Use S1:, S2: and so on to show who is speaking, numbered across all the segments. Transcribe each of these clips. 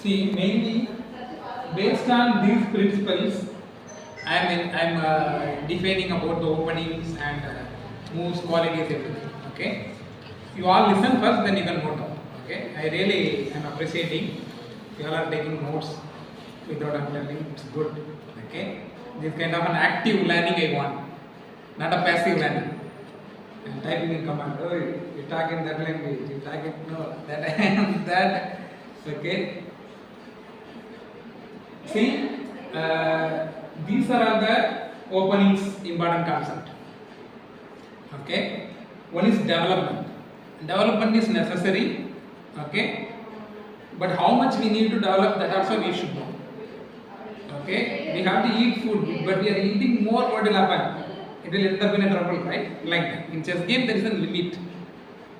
S1: See, mainly based on these principles, I'm defining about the openings and moves, qualities, everything. Okay, you all listen first, then you can note down. Okay, I really am appreciating you all are taking notes without understanding. It's good. Okay, this kind of an active learning I want, not a passive learning. And typing in command. Oh, you talk in that language. You talk in no that that. Okay. See, these are all the openings important concept. Okay, one is development. Development is necessary. Okay, but how much we need to develop, that also we should know. Okay, we have to eat food, but we are eating more. What will happen? It will end up in a trouble, right? Like that. In chess game, there is a limit,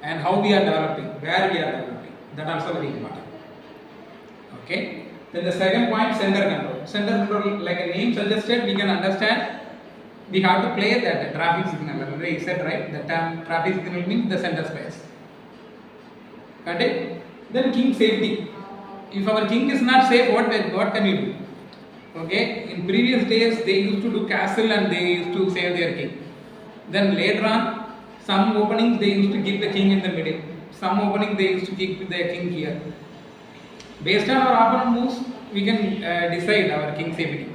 S1: and how we are developing, where we are developing. That also very important. Okay. Then the second point, center control. Center control, like a name suggested, we can understand. We have to play that traffic signal. Already said, right? The term traffic signal means the center space. Got it? Then king safety. If our king is not safe, what can we do? Okay. In previous days, they used to do castle and they used to save their king. Then later on, some openings they used to keep the king in the middle. Some opening they used to keep the king here. Based on our opponent moves, we can decide our king safety.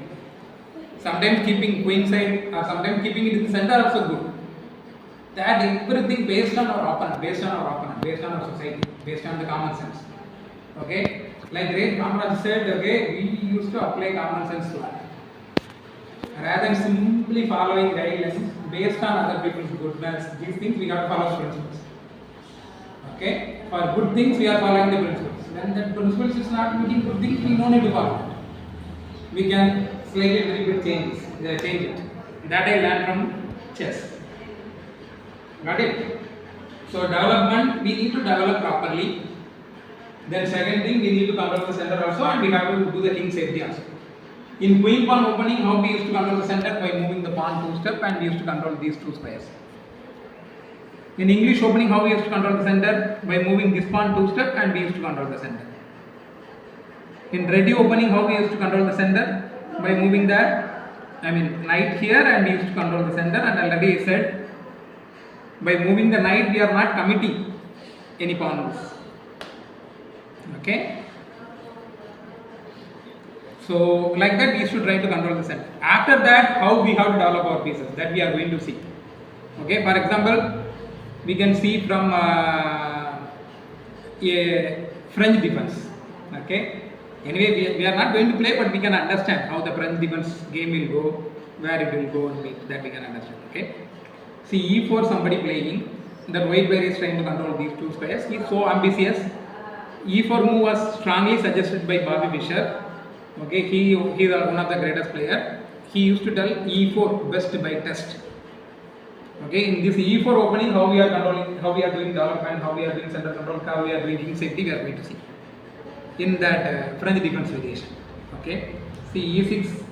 S1: Sometimes keeping queen side or sometimes keeping it in the center also good. That everything based on our opponent, based on our society, based on the common sense. Okay, like great Kamaraj said, okay, we used to apply common sense to that. Rather than simply following guidelines based on other people's goodness, these things we have to follow principles. Okay, for good things we are following the principles. When that principles is not meeting good things, we don't need to follow it. We can slightly little bit change it. That I learned from chess. Got it? So development, we need to develop properly. Then second thing, we need to control the center also, and we have to do the king safety also. In queen pawn opening, how we used to control the center? By moving the pawn 2 step, and we used to control these 2 squares. In English opening, how we used to control the center? By moving this pawn 2 step, and we used to control the center. In ready opening, how we used to control the center? By moving the knight here, and we used to control the center. And already I said, by moving the knight, we are not committing any pawn moves. Okay. So like that, we should try to control the center. After that, how we have to develop our pieces, that we are going to see. Okay. For example, we can see from a French defense. Okay. Anyway, we are not going to play, but we can understand how the French defense game will go, where it will go, and that we can understand. Okay. See E4, somebody playing. That white player is trying to control these 2 squares. He is so ambitious. E4 move was strongly suggested by Bobby Fischer. Okay, he is one of the greatest player. He used to tell E4 best by test. Okay, in this E4 opening, how we are controlling, how we are doing development, how we are doing center control, how we are doing king safety, we are going to see in that French defense variation. Okay, see E6.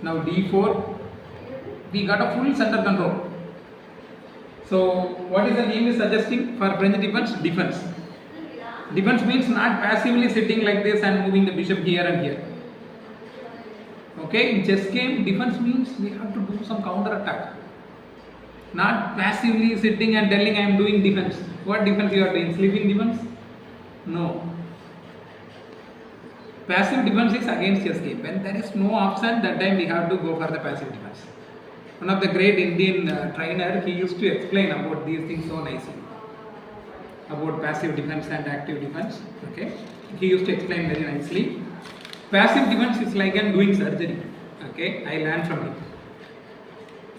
S1: Now D4. We got a full center control. So what is the name is suggesting for French defense? Defense. Defense means not passively sitting like this and moving the bishop here and here. Okay, in chess game, defense means we have to do some counter attack. Not passively sitting and telling I am doing defense. What defense you are doing? Sleeping defense? No. Passive defense is against chess game. When there is no option, that time we have to go for the passive defense. One of the great Indian trainer, he used to explain about these things so nicely. About passive defense and active defense. Okay, he used to explain very nicely. Passive defense is like doing surgery. Okay, I learned from it.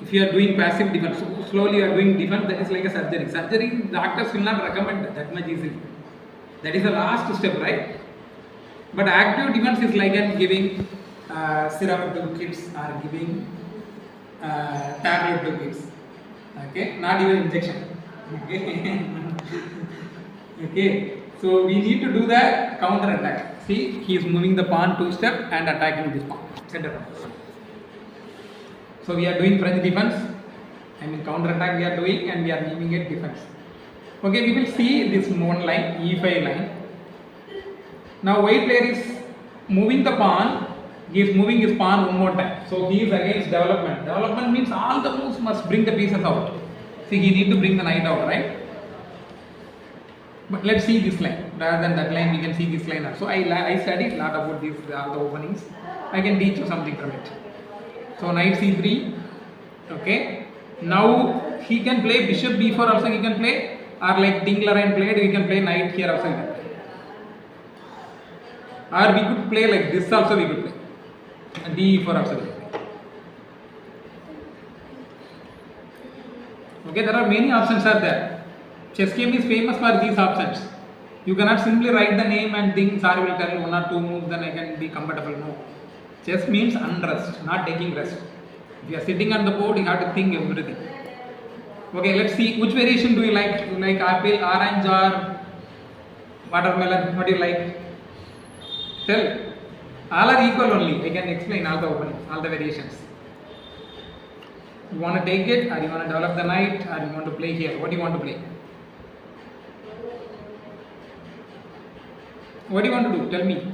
S1: If you are doing passive defense, slowly you are doing defense, that is like a surgery. Surgery, doctors will not recommend that much easily. That is the last step, right? But active defense is like giving syrup to kids or giving tablet to kids. Okay, not even injection. Okay. Okay, so we need to do the counter attack. See, he is moving the pawn 2 step and attacking this pawn, center. So we are doing French defense. Counter attack we are doing, and we are naming it defense. Okay, we will see this one line, E5 line. Now white player is moving the pawn. He is moving his pawn one more time. So he is against development. Development means all the moves must bring the pieces out. See, he need to bring the knight out, right? But let's see this line. Rather than that line, we can see this line also. I studied a lot about these all the openings. I can teach you something from it. So knight c3. Okay. Now he can play bishop b4 also. He can play, or like Dinkleren played, he can play knight here also. He can play. Or we could play like this also. We could play. And d4 also. We could play. Okay. There are many options are there. Chess game is famous for these options. You cannot simply write the name and think, sir will tell one or two moves, then I can be comfortable. No. Chess means unrest, not taking rest. If you are sitting on the board, you have to think everything. Okay, let's see which variation do you like? You like apple, orange, or watermelon? What do you like? Tell. All are equal only. I can explain all the openings, all the variations. You want to take it, or you want to develop the knight, or you want to play here? What do you want to play? What do you want to do? Tell me.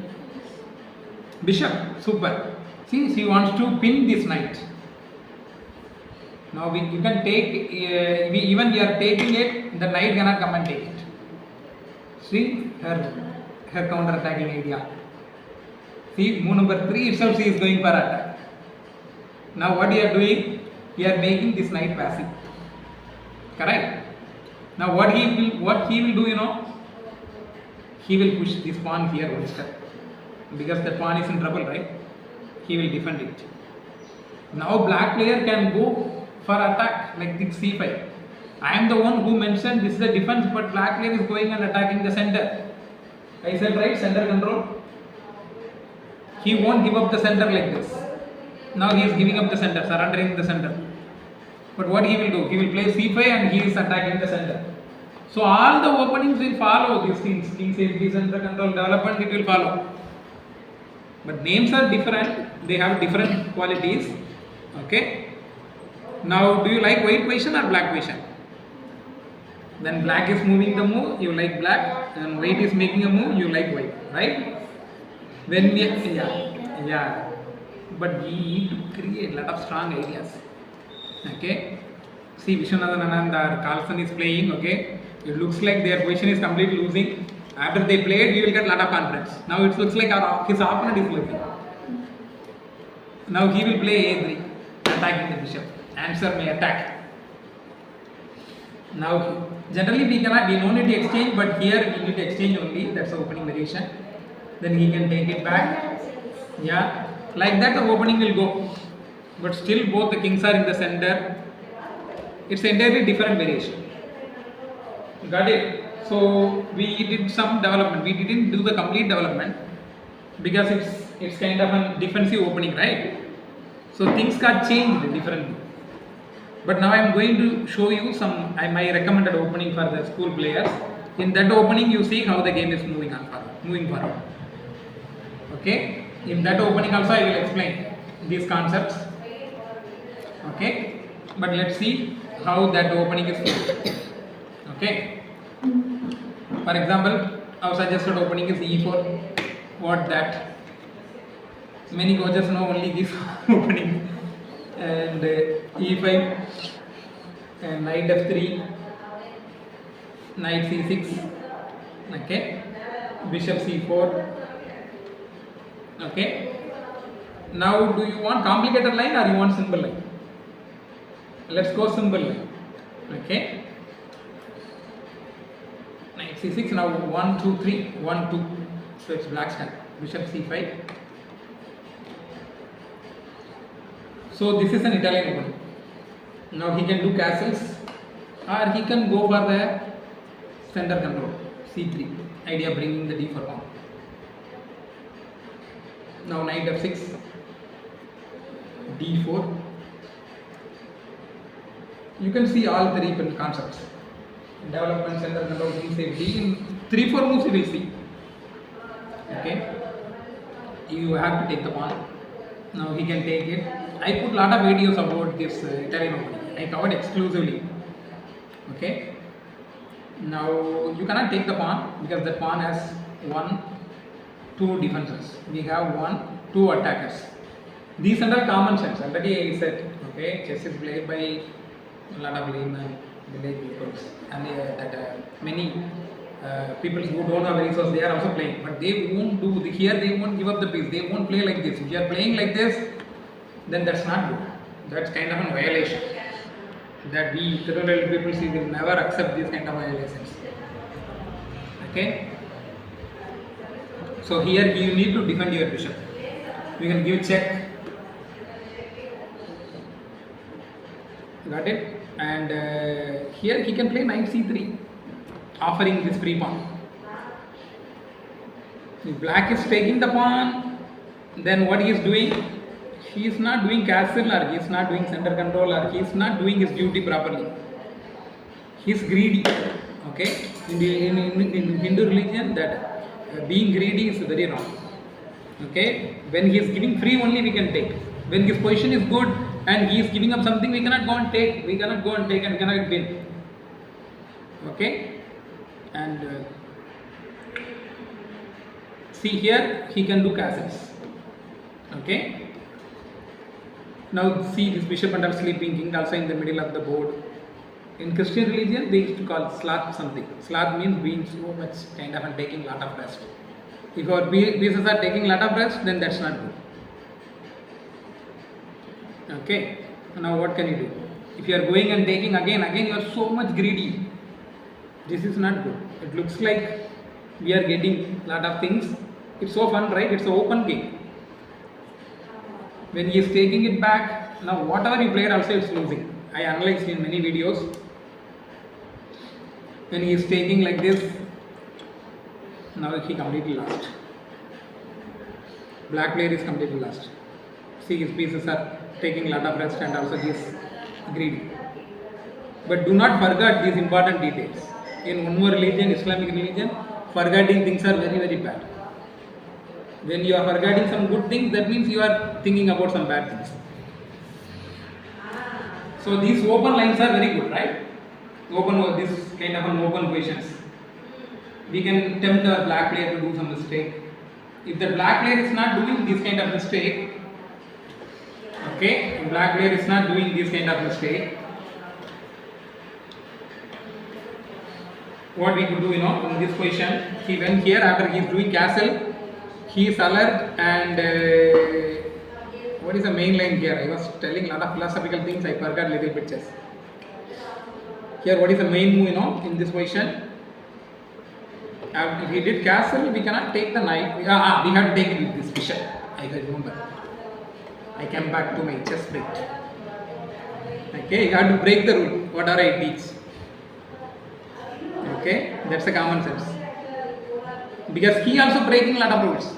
S1: Bishop. Super. See, she wants to pin this knight. Now you can take, even we are taking it, the knight cannot come and take it. See her counter attacking idea. See, move number 3 itself she is going for attack. Now what you are doing? You are making this knight passive. Correct? Now what he will do, you know? He will push this pawn here one step. Because the pawn is in trouble, right? He will defend it. Now black player can go for attack like this c5. I am the one who mentioned this is a defense, but black player is going and attacking the center. I said right, center control. He won't give up the center like this. Now he is giving up the center, surrendering the center. But what he will do? He will play c5 and he is attacking the center. So all the openings will follow these things. King safety, center control, development, it will follow. But names are different. They have different qualities. Okay. Now, do you like white position or black position? Then black is moving the move, you like black, and white is making a move, you like white, right? When we, yeah. But we need to create a lot of strong ideas. Okay. See, Vishwanathan Anand or Carlson is playing. Okay. It looks like their position is completely losing. After they played, you will get a lot of confidence. Now it looks like his opponent is losing. Now he will play a3, attacking the bishop. Answer may attack. Now generally we don't need to exchange, but here we need to exchange only. That's the opening variation. Then he can take it back. Yeah, like that the opening will go. But still both the kings are in the center. It's entirely different variation. Got it? So we did some development. We didn't do the complete development because it's kind of a defensive opening, right? So things got changed differently. But now I am going to show you some my recommended opening for the school players. In that opening, you see how the game is moving forward. Okay. In that opening also I will explain these concepts. Okay. But let's see how that opening is moving. Okay. For example, our suggested opening is e4. What that? Many coaches know only this opening. And e5, and knight f3, knight c6. Okay. Bishop c4. Okay. Now, do you want complicated line or you want simple line? Let's go simple line. Okay. Knight c6. Now 1, 2, 3, 1, 2. So it's black stand. Bishop c5. So this is an Italian opening. Now he can do castles, or he can go for the center control. c3. Idea bringing the d4 pawn. Now knight f6, d4. You can see all three concepts. Development, center control, king safety. In 3-4 moves you will see. Okay. You have to take the pawn. Now he can take it. I put lot of videos about this Italian opening. I covered exclusively. Okay. Now you cannot take the pawn because the pawn has 1, two defenders. We have two attackers. These are all common sense. Already I said, okay, chess is played by a lot of laymen, village people, and many people who don't have resources, they are also playing. But they won't do here. They won't give up the piece. They won't play like this. If you are playing like this, then that's not good. That's kind of a violation. That we Tirunelveli people see will never accept these kind of violations. Okay. So here you need to defend your bishop. You can give check. Got it? And here he can play knight c3, offering his free pawn. If black is taking the pawn, then what he is doing? He is not doing castle, or he is not doing center control, or he is not doing his duty properly. He is greedy. Okay? In Hindu religion, that being greedy is very wrong. Okay? When he is giving free, only we can take. When his position is good and he is giving up something, we cannot go and take. We cannot go and take and cannot win. Okay? And see here, he can do castles. Okay? Now see this bishop under sleeping king also in the middle of the board. In Christian religion, they used to call slath something. Slath means being so much kind of and taking lot of rest. If our pieces are taking lot of rest, then that's not good. Okay. Now what can you do? If you are going and taking again you are so much greedy. This is not good. It looks like we are getting lot of things. It's so fun, right? It's an open game. When he is taking it back, now whatever you played also it's losing. I analyzed in many videos. When he is taking like this, now he completely lost. Black player is completely lost. See, his pieces are taking lot of rest and also he is greedy. But do not forget these important details. In one more religion, Islamic religion, forgetting things are very, very bad. When you are forgetting some good things, that means you are thinking about some bad things. So these open lines are very good, right? This kind of an open positions. We can tempt our black player to do some mistake. If the black player is not doing this kind of mistake, okay, black player is not doing this kind of mistake, what we could do, in this position, he went here after he is doing castle. He is alert and what is the main line here? I was telling a lot of philosophical things, I forgot little bit chess. Here what is the main move, in this position? If he did castle, we cannot take the knight. We have to take it with this bishop. I remember. I came back to my chess bit. Okay, you have to break the rule, whatever I teach. Okay, that's a common sense. Because he also breaking a lot of rules.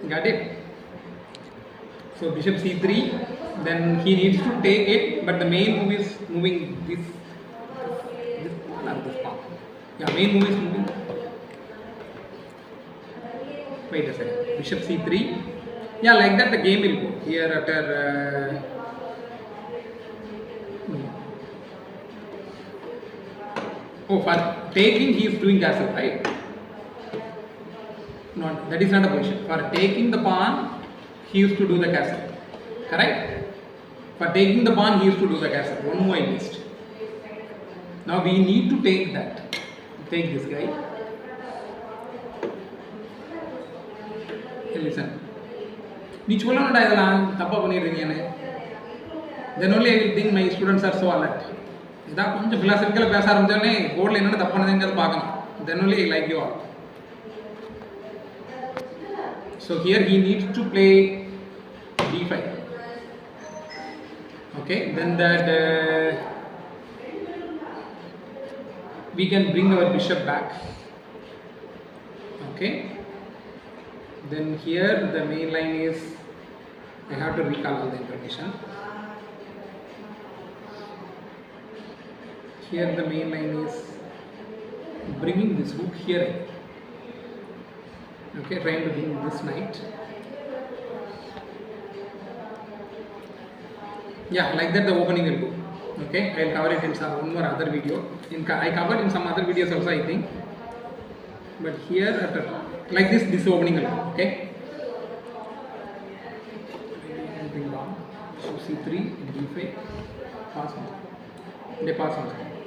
S1: Got it? So bishop c3, then he needs to take it, but the main move is moving this pawn. Yeah, main move is moving. Wait a second. Bishop c3. Yeah, like that the game will go. Here after for taking he is doing castle, right? Not, that is not a position. For taking the pawn, he used to do the castle. Correct? For taking the pawn, he used to do the castle. One more I missed. Now we need to take that. Take this guy. Hey, listen. Then only I will think my students are so alert. Then only I like you all. So here he needs to play d5. Okay, then that we can bring our bishop back. Okay, then here the main line is, I have to recall all the information. Here the main line is bringing this rook here. Okay, trying to bring this knight. Yeah, like that the opening will go. Okay, I will cover it in some one more other video. I covered in some other videos also, I think. but here after like this opening will come, okay. Anything wrong? So C3 and D5 pass on. They pass on.